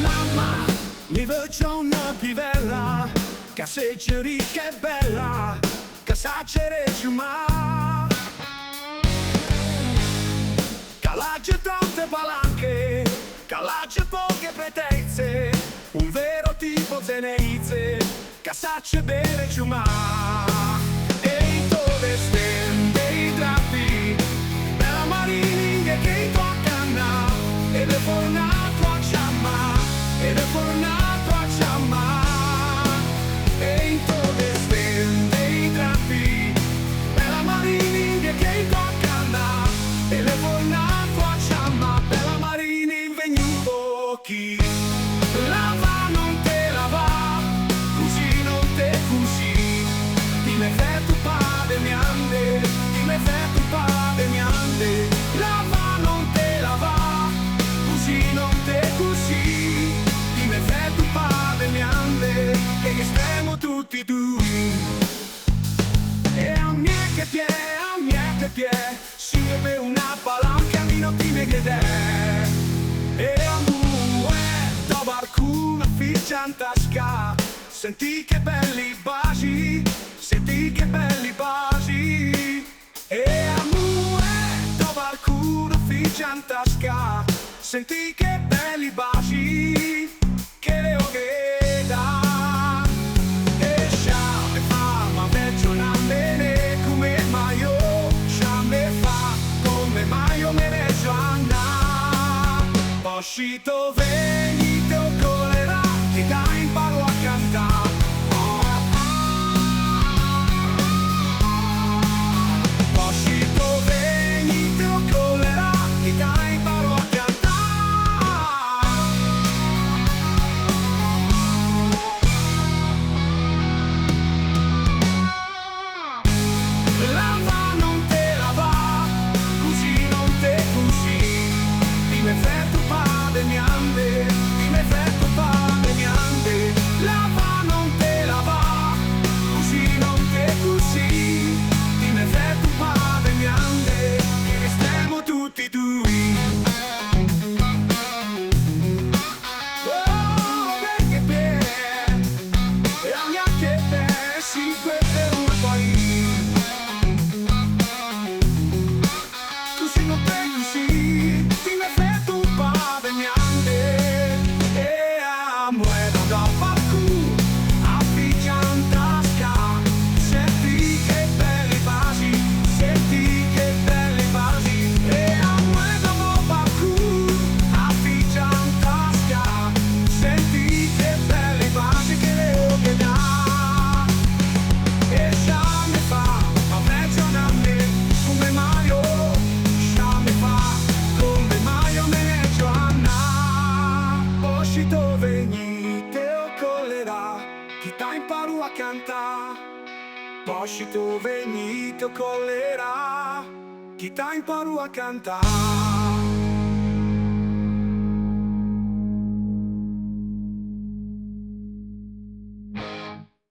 Mamma, mi voglio una pivella, che seggieri che bella, che saggere giumà. Calagge tante palanche, calagge poche pretezze, un vero tipo zeneize, che saggio bere giumà. E dove stende i drappi, bella marininga che toccana, e le fornato a ciamma, e le fornato a ciamma. E dove stende i drappi, bella marininga che toccana, e le fornato a ciamma, bella marini venuto chi lava non te lava, così non te così, ti me fai tu padre mi ande, ti me fai tu padre mi ande, lava non te lava, così non te così, ti me fai tu padre mi ande, e che stiamo tutti due. E a mie che pie, si per una palanca mi non ti me chiede. E a mue, da barcuna figlia in tasca, senti che belli baci, senti che belli baci. E a mue, da barcuna figlia in tasca, senti che belli baci, che le ho che da. E sciame fa, ma peggio non bene come maio, sciame fa, come maio me ne gianna. Oscito venite o colera, ti dai imparo a cantare. Oscito venite o colera, ti dai imparo a cantare. Lava non te lava, così non te così, ti me fai tu padre mi ande, ti me fai tu padre mi ande. Lava non te lava, così non te così, ti me fai tu padre mi ande, che stiamo tutti due. Oh, perché per, e a mia che per, si per una poi. Così non te così, ti me fai tu padre mi ande. E a muero da parcu, a figlia in tasca, senti che belli baci, senti che belli baci. E a muero da parcu, a figlia in tasca, senti che belli baci, che le ho che dà. E sciame fa, ma peggio non me, come Mario, sciame fa, come Mario me ne giovanna. Oscito venite o colera, chi ta imparo a cantare. Oscito venite o colera, chi ta imparo a cantare.